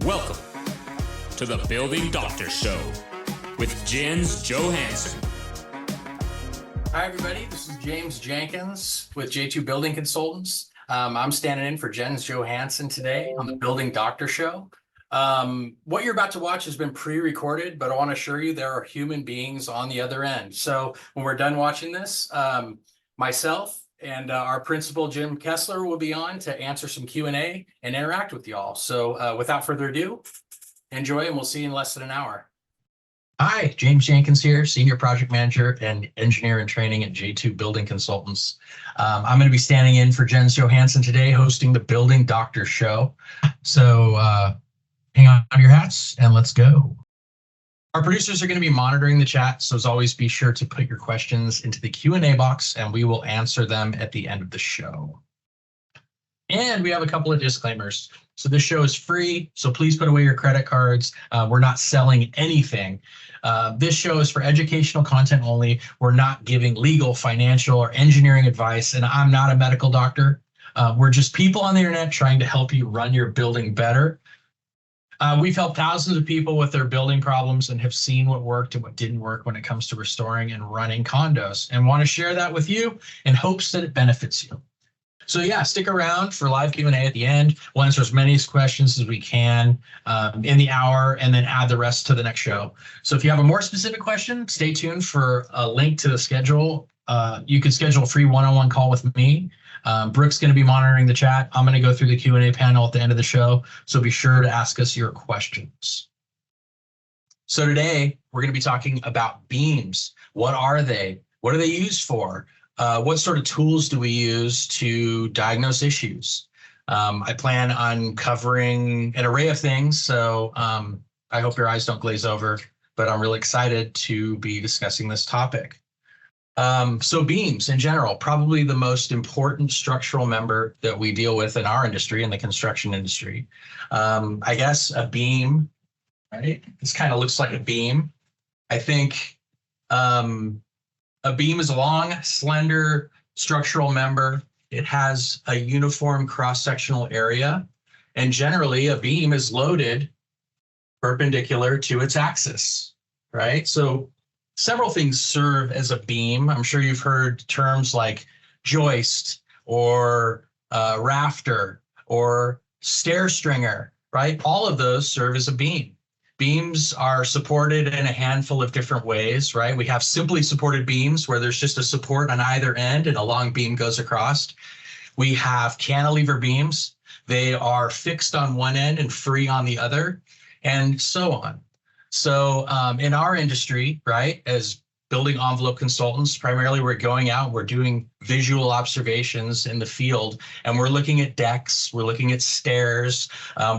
Welcome to the Building Doctor Show with Jens Johansson. Hi, everybody. This is James Jenkins with J2 Building Consultants. I'm standing in for Jens Johansson today on the Building Doctor Show. What you're about to watch has been pre-recorded, but I want to assure you there are human beings on the other end. So when we're done watching this, myself and our principal, Jim Kessler, will be on to answer some Q&A and interact with y'all. So without further ado, enjoy, and we'll see you in less than an hour. Hi, James Jenkins here, Senior Project Manager and Engineer in Training at J2 Building Consultants. I'm going to be standing in for Jens Johansson today, hosting the Building Doctor Show. So hang on your hats and let's go. Our producers are going to be monitoring the chat, so as always, be sure to put your questions into the Q&A box and we will answer them at the end of the show. And we have a couple of disclaimers. So this show is free, so please put away your credit cards. We're not selling anything. This show is for educational content only. We're not giving legal, financial, or engineering advice, and I'm not a medical doctor. We're just people on the internet trying to help you run your building better. We've helped thousands of people with their building problems and have seen what worked and what didn't work when it comes to restoring and running condos, and want to share that with you in hopes that it benefits you. So yeah, stick around for live Q&A at the end. We'll answer as many questions as we can in the hour and then add the rest to the next show. So if you have a more specific question, stay tuned for a link to the schedule. You can schedule a free one-on-one call with me. Brooke's going to be monitoring the chat. I'm going to go through the Q&A panel at the end of the show, so be sure to ask us your questions. So today, we're going to be talking about beams. What are they? What are they used for? What sort of tools do we use to diagnose issues? I plan on covering an array of things, so I hope your eyes don't glaze over, but I'm really excited to be discussing this topic. So beams in general, probably the most important structural member that we deal with in our industry, in the construction industry. I guess a beam, right? This kind of looks like a beam. I think a beam is a long, slender structural member. It has a uniform cross-sectional area, and generally a beam is loaded perpendicular to its axis, right? So several things serve as a beam. I'm sure you've heard terms like joist or rafter or stair stringer, right? All of those serve as a beam. Beams are supported in a handful of different ways, right? We have simply supported beams where there's just a support on either end and a long beam goes across. We have cantilever beams. They are fixed on one end and free on the other, and so on. So in our industry, right, as building envelope consultants, primarily we're going out, we're doing visual observations in the field, and we're looking at decks, we're looking at stairs,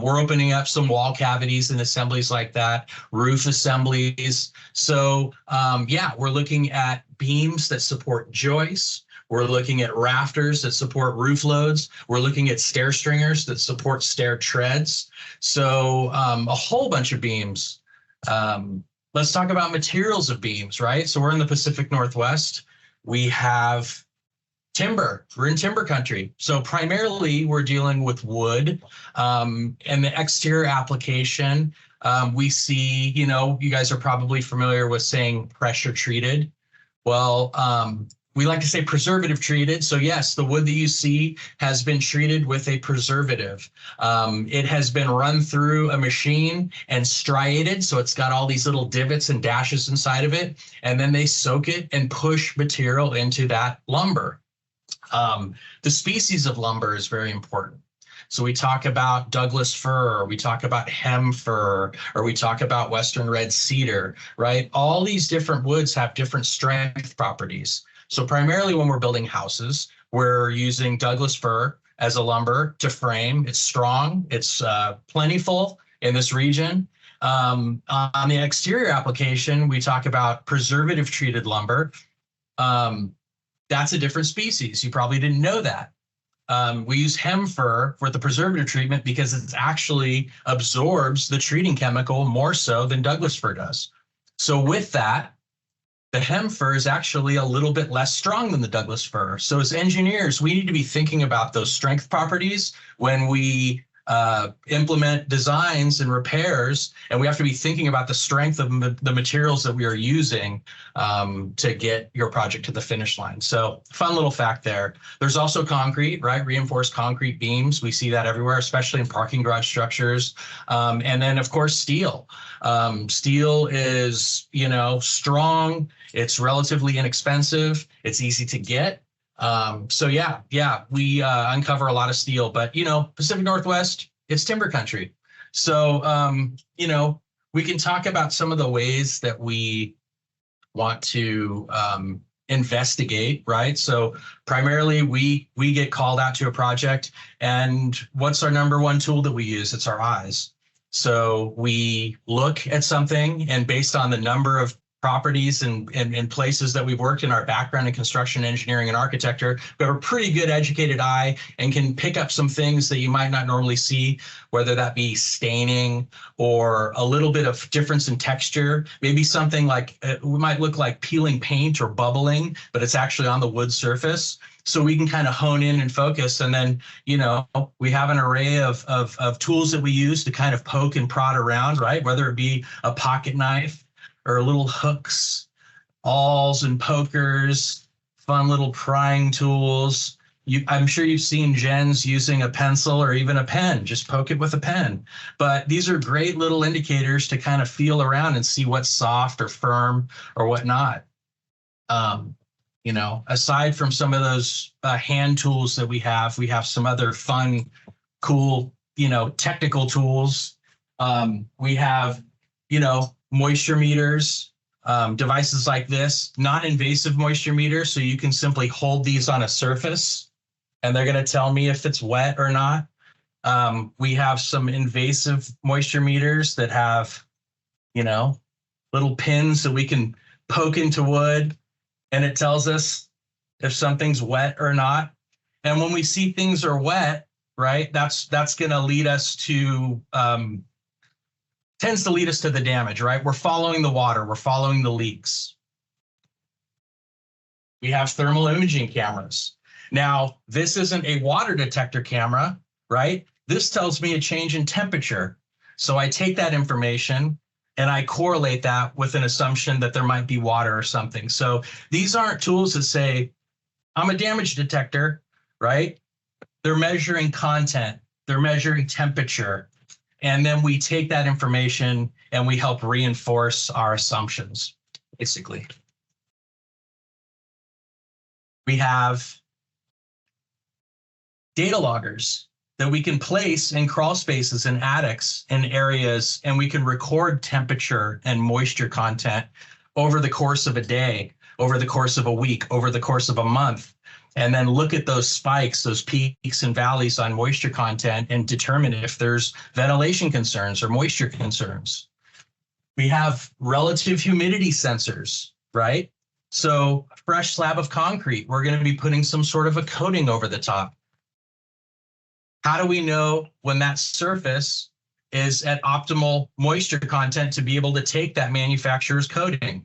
we're opening up some wall cavities and assemblies like that, roof assemblies. So yeah, we're looking at beams that support joists. We're looking at rafters that support roof loads. We're looking at stair stringers that support stair treads. So a whole bunch of beams. Let's talk about materials of beams, right? So we're in the Pacific Northwest. We have timber. We're in timber country. So primarily we're dealing with wood and the exterior application. We see, you know, you guys are probably familiar with saying pressure treated. Well, we like to say preservative treated. So yes, the wood that you see has been treated with a preservative. It has been run through a machine and striated. So it's got all these little divots and dashes inside of it. And then they soak it and push material into that lumber. The species of lumber is very important. So we talk about Douglas fir, or we talk about hem fir, or we talk about Western red cedar, right? All these different woods have different strength properties. So primarily when we're building houses, we're using Douglas fir as a lumber to frame. It's strong, it's plentiful in this region. On the exterior application, we talk about preservative treated lumber. That's a different species. You probably didn't know that. We use hem fir for the preservative treatment because it actually absorbs the treating chemical more so than Douglas fir does. So with that, the hem fir is actually a little bit less strong than the Douglas fir. So as engineers, we need to be thinking about those strength properties when we implement designs and repairs, and we have to be thinking about the strength of the materials that we are using to get your project to the finish line. So fun little fact there. There's also concrete, right? Reinforced concrete beams. We see that everywhere, especially in parking garage structures. And then of course, steel. Steel is, strong. It's relatively inexpensive. It's easy to get. So we uncover a lot of steel, but Pacific Northwest, it's timber country. So we can talk about some of the ways that we want to investigate, right? So primarily we get called out to a project, and what's our number one tool that we use? It's our eyes. So we look at something, and based on the number of properties and places that we've worked in our background in construction, engineering, and architecture, we have a pretty good educated eye and can pick up some things that you might not normally see, whether that be staining or a little bit of difference in texture. Maybe something like we might look like peeling paint or bubbling, but it's actually on the wood surface. So we can kind of hone in and focus. And then, we have an array of tools that we use to kind of poke and prod around, right? Whether it be a pocket knife, or little hooks, awls and pokers, fun little prying tools. I'm sure you've seen Jens using a pencil or even a pen, just poke it with a pen. But these are great little indicators to kind of feel around and see what's soft or firm or whatnot. Aside from some of those hand tools that we have some other fun, cool, technical tools. We have, moisture meters, devices like this, non-invasive moisture meters. So you can simply hold these on a surface and they're going to tell me if it's wet or not. We have some invasive moisture meters that have, little pins that we can poke into wood, and it tells us if something's wet or not. And when we see things are wet, right, that's going to lead us to, tends to lead us to the damage, right? We're following the water, we're following the leaks. We have thermal imaging cameras. Now, this isn't a water detector camera, right? This tells me a change in temperature. So I take that information and I correlate that with an assumption that there might be water or something. So these aren't tools that say, I'm a damage detector, right? They're measuring content, they're measuring temperature. And then we take that information and we help reinforce our assumptions, basically. We have data loggers that we can place in crawl spaces and attics in areas, and we can record temperature and moisture content over the course of a day, over the course of a week, over the course of a month, and then look at those spikes, those peaks and valleys on moisture content and determine if there's ventilation concerns or moisture concerns. We have relative humidity sensors, right? So a fresh slab of concrete, we're going to be putting some sort of a coating over the top. How do we know when that surface is at optimal moisture content to be able to take that manufacturer's coating?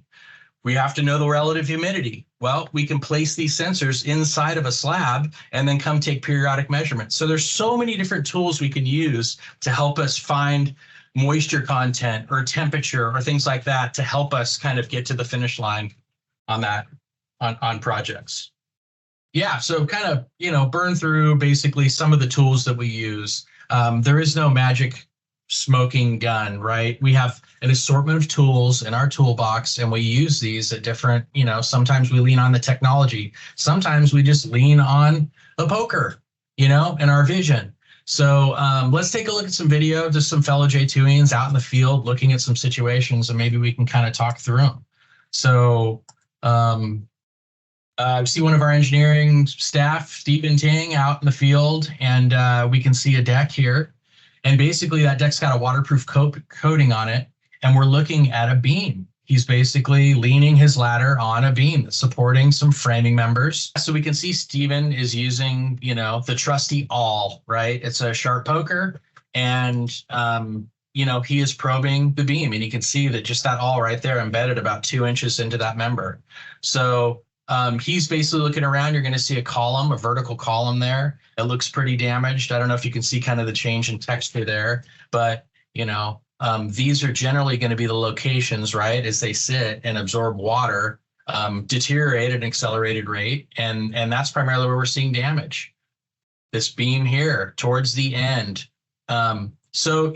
We have to know the relative humidity. Well, we can place these sensors inside of a slab and then come take periodic measurements. So there's so many different tools we can use to help us find moisture content or temperature or things like that to help us kind of get to the finish line on that, on projects. Yeah, so kind of, burn through basically some of the tools that we use. There is no magic smoking gun, right? We have an assortment of tools in our toolbox, and we use these at different, sometimes we lean on the technology. Sometimes we just lean on the poker, and our vision. So let's take a look at some video, just some fellow J2ians out in the field looking at some situations, and maybe we can kind of talk through them. So I see one of our engineering staff, Stephen Ting, out in the field, and we can see a deck here. And basically that deck's got a waterproof coating on it, and we're looking at a beam. He's basically leaning his ladder on a beam that's supporting some framing members. So we can see Stephen is using, the trusty awl, right? It's a sharp poker, and he is probing the beam, and you can see that just that awl right there embedded about 2 inches into that member. So He's basically looking around. You're going to see a column, a vertical column there. It looks pretty damaged. I don't know if you can see kind of the change in texture there, but these are generally going to be the locations, right, as they sit and absorb water, deteriorate at an accelerated rate, and that's primarily where we're seeing damage. This beam here towards the end. So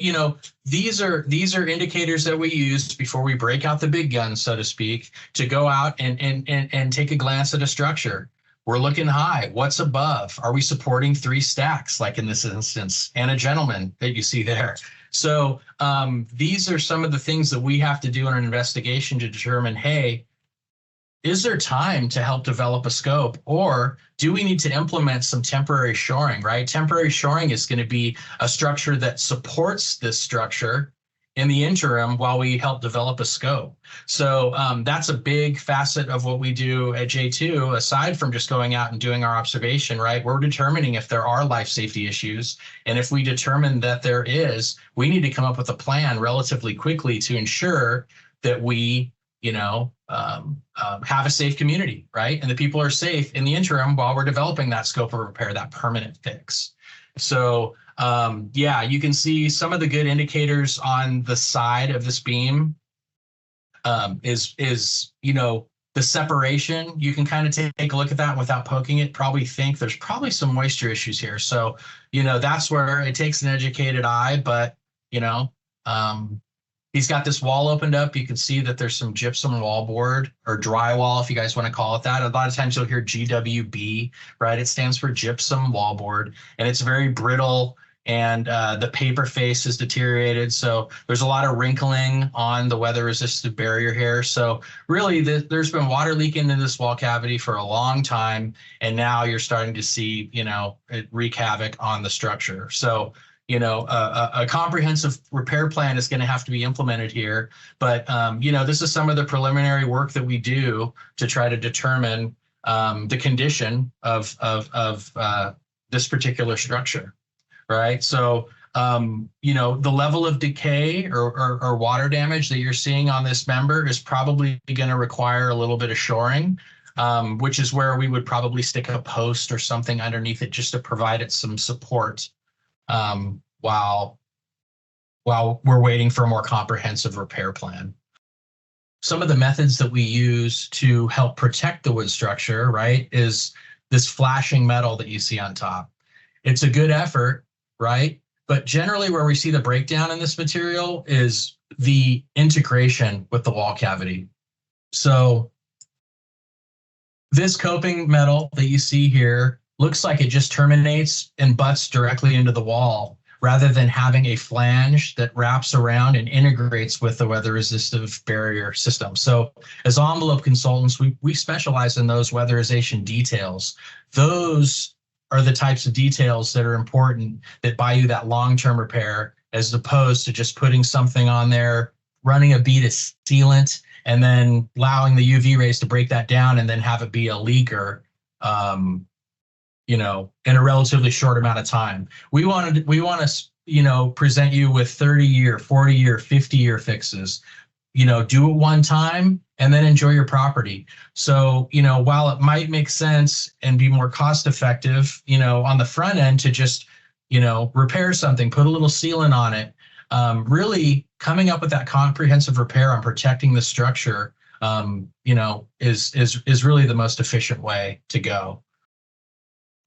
these are indicators that we use before we break out the big guns, so to speak, to go out and take a glance at a structure. We're looking high. What's above? Are we supporting 3 stacks, like in this instance, and a gentleman that you see there? So these are some of the things that we have to do in an investigation to determine, hey, is there time to help develop a scope, or do we need to implement some temporary shoring, right? Temporary shoring is going to be a structure that supports this structure in the interim while we help develop a scope. So that's a big facet of what we do at J2, aside from just going out and doing our observation, right? We're determining if there are life safety issues. And if we determine that there is, we need to come up with a plan relatively quickly to ensure that we have a safe community, right? And the people are safe in the interim while we're developing that scope of repair, that permanent fix. So you can see some of the good indicators on the side of this beam is the separation. You can kind of take a look at that without poking it, probably think there's probably some moisture issues here. So, that's where it takes an educated eye, but, he's got this wall opened up. You can see that there's some gypsum wallboard, or drywall, if you guys want to call it that. A lot of times you'll hear GWB, right? It stands for gypsum wallboard, and it's very brittle, and the paper face is deteriorated. So there's a lot of wrinkling on the weather-resistant barrier here. So really, there's been water leaking into this wall cavity for a long time, and now you're starting to see, it wreak havoc on the structure. So a comprehensive repair plan is going to have to be implemented here. But, this is some of the preliminary work that we do to try to determine the condition of this particular structure, right? So, the level of decay or water damage that you're seeing on this member is probably going to require a little bit of shoring, which is where we would probably stick a post or something underneath it just to provide it some support. While we're waiting for a more comprehensive repair plan. Some of the methods that we use to help protect the wood structure, right, is this flashing metal that you see on top. It's a good effort, right? But generally where we see the breakdown in this material is the integration with the wall cavity. So this coping metal that you see here looks like it just terminates and butts directly into the wall, rather than having a flange that wraps around and integrates with the weather-resistive barrier system. So as envelope consultants, we specialize in those weatherization details. Those are the types of details that are important, that buy you that long-term repair, as opposed to just putting something on there, running a bead of sealant, and then allowing the UV rays to break that down and then have it be a leaker, in a relatively short amount of time. We want to, present you with 30-year, 40-year, 50-year fixes. Do it one time and then enjoy your property. So, while it might make sense and be more cost effective, on the front end to just, repair something, put a little sealant on it, really coming up with that comprehensive repair on protecting the structure, is really the most efficient way to go.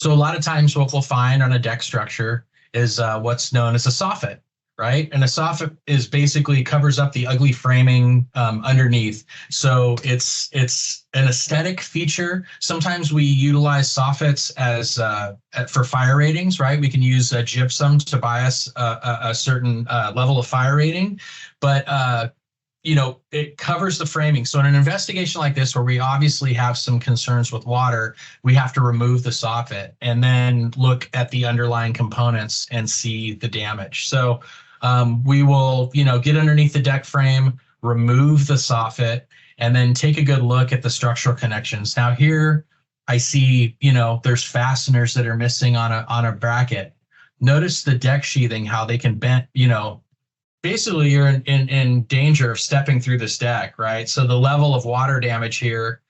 So a lot of times what we'll find on a deck structure is what's known as a soffit, right? And a soffit is basically covers up the ugly framing underneath. So it's an aesthetic feature. Sometimes we utilize soffits as for fire ratings, right? We can use gypsum to bias a certain level of fire rating, but it covers the framing. So in an investigation like this, where we obviously have some concerns with water, we have to remove the soffit and then look at the underlying components and see the damage. So we will, get underneath the deck frame, remove the soffit, and then take a good look at the structural connections. Now here I see, there's fasteners that are missing on a bracket. Notice the deck sheathing, how they can bend, basically you're in danger of stepping through this deck, right? So the level of water damage here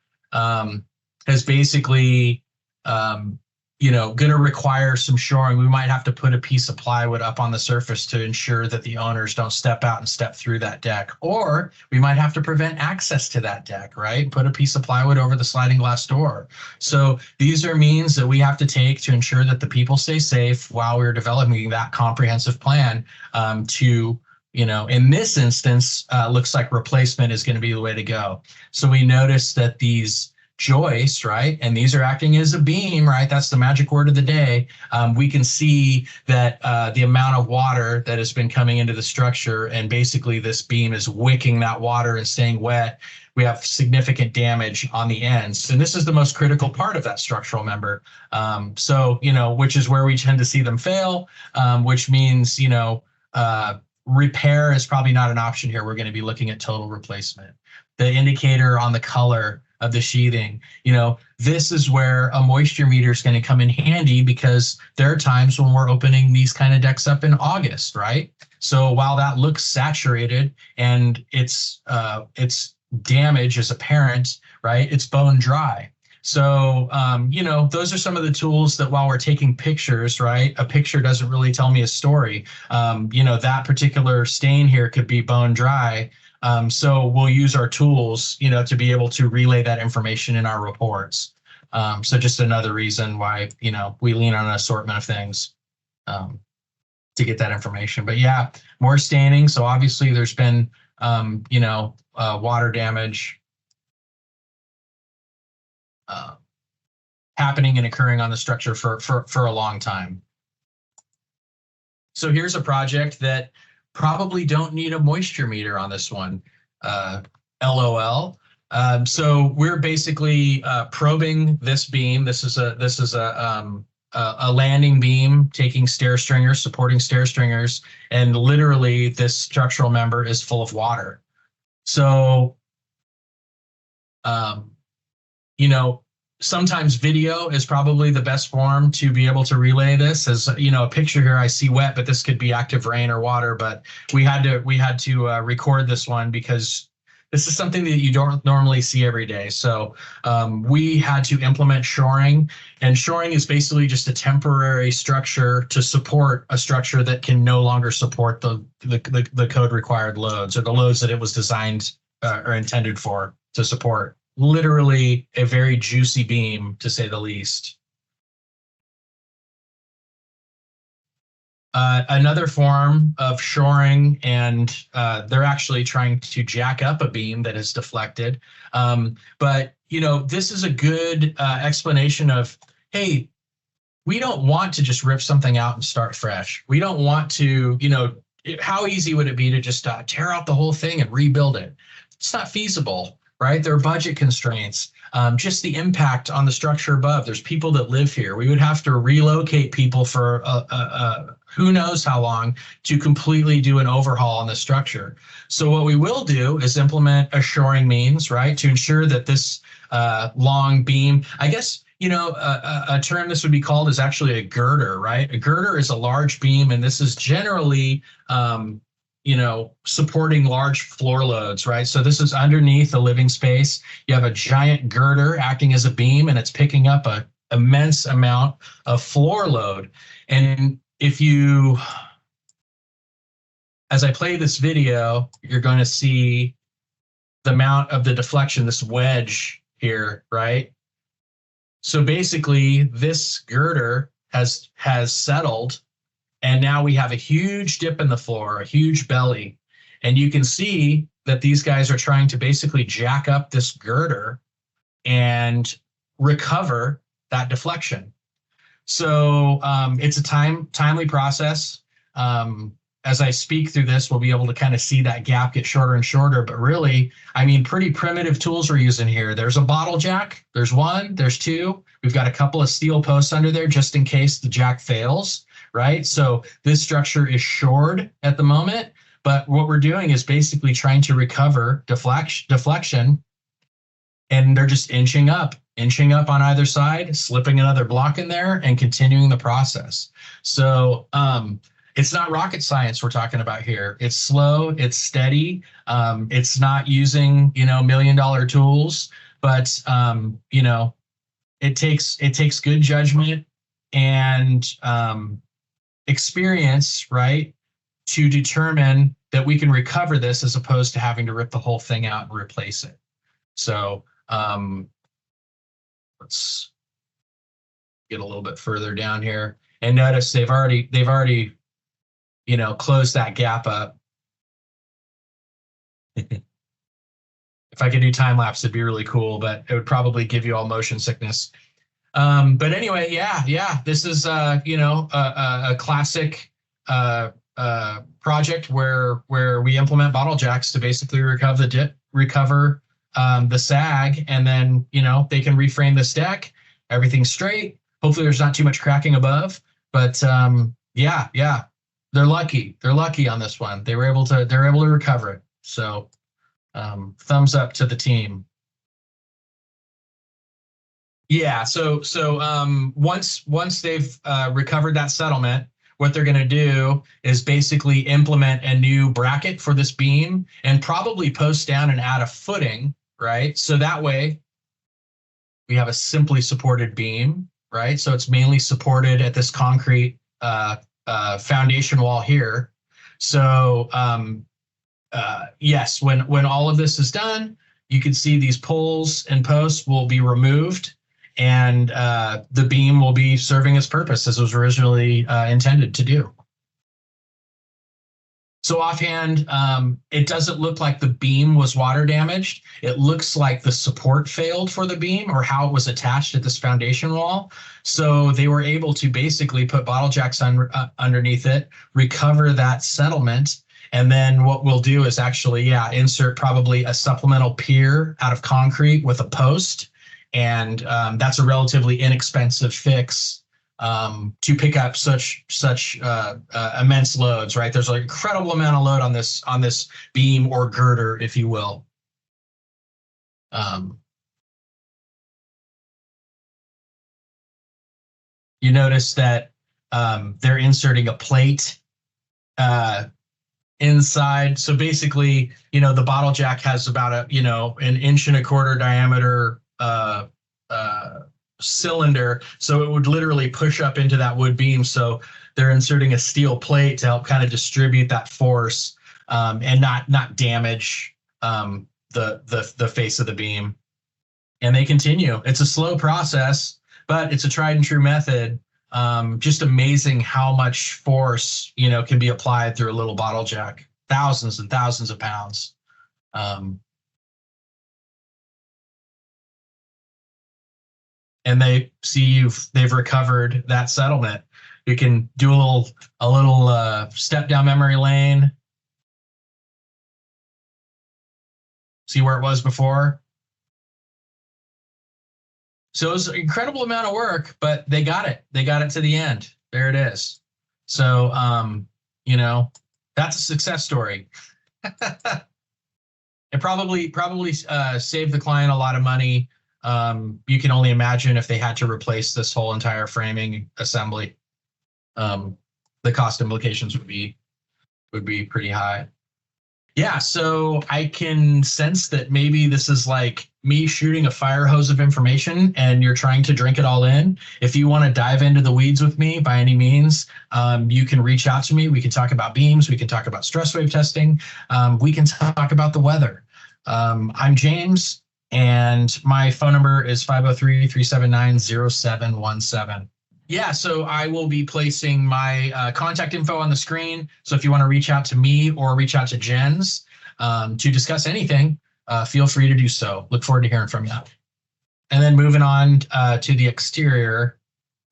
is basically, going to require some shoring. We might have to put a piece of plywood up on the surface to ensure that the owners don't step out and step through that deck. Or we might have to prevent access to that deck, right? Put a piece of plywood over the sliding glass door. So these are means that we have to take to ensure that the people stay safe while we're developing that comprehensive plan to, in this instance, looks like replacement is going to be the way to go. So we notice that these joists, right? And these are acting as a beam, right? That's the magic word of the day. We can see that the amount of water that has been coming into the structure, and basically this beam is wicking that water and staying wet. We have significant damage on the ends. And this is the most critical part of that structural member. Which is where we tend to see them fail, which means, repair is probably not an option here. We're going to be looking at total replacement. The indicator on the color of the sheathing, this is where a moisture meter is going to come in handy, because there are times when we're opening these kind of decks up in August, right? So while that looks saturated and its damage is apparent, right, it's bone dry. So, those are some of the tools that while we're taking pictures, right, a picture doesn't really tell me a story. That particular stain here could be bone dry. So we'll use our tools, to be able to relay that information in our reports. So just another reason why, we lean on an assortment of things to get that information. But yeah, more staining. So obviously there's been, water damage happening and occurring on the structure for a long time. So here's a project that probably don't need a moisture meter on this one. LOL. So we're basically probing this beam. This is a landing beam taking stair stringers, supporting stair stringers, and literally this structural member is full of water. So, sometimes video is probably the best form to be able to relay this. As a picture here, I see wet, but this could be active rain or water. But we had to record this one because this is something that you don't normally see every day. So we had to implement shoring, and shoring is basically just a temporary structure to support a structure that can no longer support the code required loads, or the loads that it was designed or intended to support. Literally a very juicy beam, to say the least. Another form of shoring, and they're actually trying to jack up a beam that is deflected. But this is a good explanation of, hey, we don't want to just rip something out and start fresh. We don't want to, how easy would it be to just tear out the whole thing and rebuild it? It's not feasible. Right? There are budget constraints, just the impact on the structure above. There's people that live here. We would have to relocate people for who knows how long to completely do an overhaul on the structure. So what we will do is implement a shoring means, right, to ensure that this long beam, I guess, a term this would be called is actually a girder, right? A girder is a large beam, and this is generally supporting large floor loads, right? So this is underneath the living space. You have a giant girder acting as a beam, and it's picking up an immense amount of floor load. And as I play this video, you're going to see the amount of the deflection, this wedge here, right? So basically this girder has settled, and now we have a huge dip in the floor, a huge belly. And you can see that these guys are trying to basically jack up this girder and recover that deflection. So it's a timely process. As I speak through this, we'll be able to kind of see that gap get shorter and shorter. But really, pretty primitive tools we're using here. There's a bottle jack. There's one. There's two. We've got a couple of steel posts under there just in case the jack fails. Right? So this structure is shored at the moment, but what we're doing is basically trying to recover deflection, and they're just inching up on either side, slipping another block in there, and continuing the process. So it's not rocket science we're talking about here. It's slow, it's steady. It's not using, $1 million tools, but it takes good judgment and experience, right, to determine that we can recover this as opposed to having to rip the whole thing out and replace it. So let's get a little bit further down here and notice they've already closed that gap up. If I could do time lapse, it'd be really cool, but it would probably give you all motion sickness. But anyway, yeah, this is a classic project where we implement bottle jacks to basically recover the sag, and then they can reframe this deck. Everything's straight. Hopefully, there's not too much cracking above. But yeah, they're lucky. They're lucky on this one. They're able to recover it. So thumbs up to the team. Yeah. So once they've recovered that settlement, what they're going to do is basically implement a new bracket for this beam and probably post down and add a footing, right? So that way we have a simply supported beam, right? So it's mainly supported at this concrete foundation wall here. So yes, when all of this is done, you can see these poles and posts will be removed, and the beam will be serving its purpose as it was originally intended to do. So offhand, it doesn't look like the beam was water damaged. It looks like the support failed for the beam, or how it was attached at this foundation wall. So they were able to basically put bottle jacks underneath it, recover that settlement, and then what we'll do is actually, insert probably a supplemental pier out of concrete with a post. And that's a relatively inexpensive fix to pick up such immense loads, right? There's an incredible amount of load on this beam or girder, if you will. You notice that they're inserting a plate inside. So basically, the bottle jack has about an 1.25 inch diameter cylinder, so it would literally push up into that wood beam. So they're inserting a steel plate to help kind of distribute that force and not damage the face of the beam. And they continue. It's a slow process, but it's a tried and true method. Just amazing how much force can be applied through a little bottle jack. Thousands and thousands of pounds. And they've recovered that settlement. You can do a little step down memory lane. See where it was before. So it was an incredible amount of work, but they got it. They got it to the end. There it is. So that's a success story. It probably saved the client a lot of money. You can only imagine if they had to replace this whole entire framing assembly. The cost implications would be pretty high. Yeah, so I can sense that maybe this is like me shooting a fire hose of information and you're trying to drink it all in. If you want to dive into the weeds with me by any means, you can reach out to me. We can talk about beams. We can talk about stress wave testing. We can talk about the weather. I'm James, and my phone number is 503-379-0717. Yeah, so I will be placing my contact info on the screen. So if you want to reach out to me or reach out to Jens to discuss anything, feel free to do so. Look forward to hearing from you. And then moving on to the exterior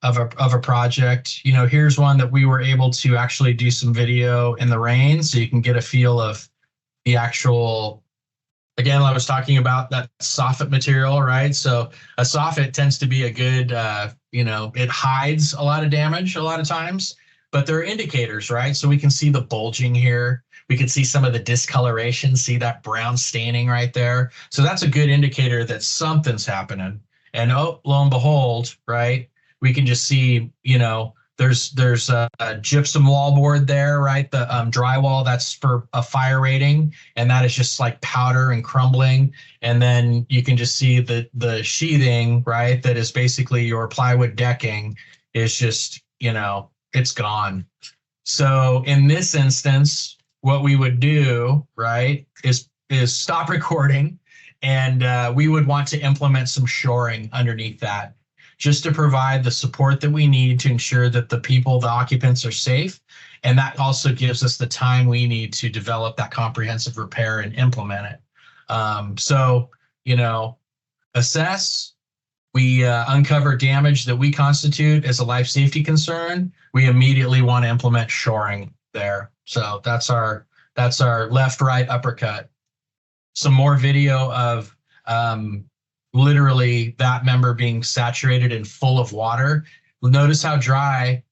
of a project. Here's one that we were able to actually do some video in the rain, so you can get a feel of the actual. Again, I was talking about that soffit material, right? So a soffit tends to be a good, it hides a lot of damage a lot of times, but there are indicators, right? So we can see the bulging here. We can see some of the discoloration, see that brown staining right there. So that's a good indicator that something's happening. And oh, lo and behold, right? We can just see, There's a gypsum wallboard there, right? The drywall, that's for a fire rating, and that is just like powder and crumbling. And then you can just see the sheathing, right? That is basically your plywood decking is just, it's gone. So in this instance, what we would do, right, is stop recording, and we would want to implement some shoring underneath that, just to provide the support that we need to ensure that the occupants are safe. And that also gives us the time we need to develop that comprehensive repair and implement it. So, assess, we uncover damage that we constitute as a life safety concern. We immediately want to implement shoring there. So that's our left, right, uppercut. Some more video of literally that member being saturated and full of water. Notice how dry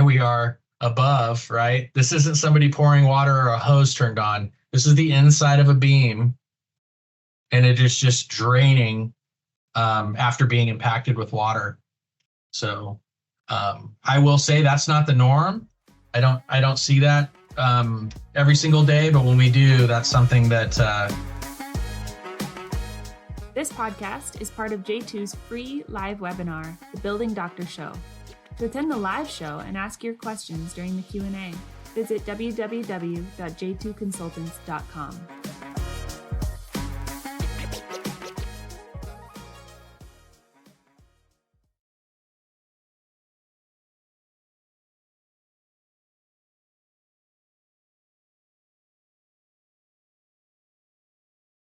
we are above, right? This isn't somebody pouring water or a hose turned on. This is the inside of a beam, and it is just draining after being impacted with water. So I will say that's not the norm. I don't see that every single day, but when we do, that's something that This podcast is part of J2's free live webinar, The Building Doctor Show. To attend the live show and ask your questions during the Q&A, visit www.j2consultants.com.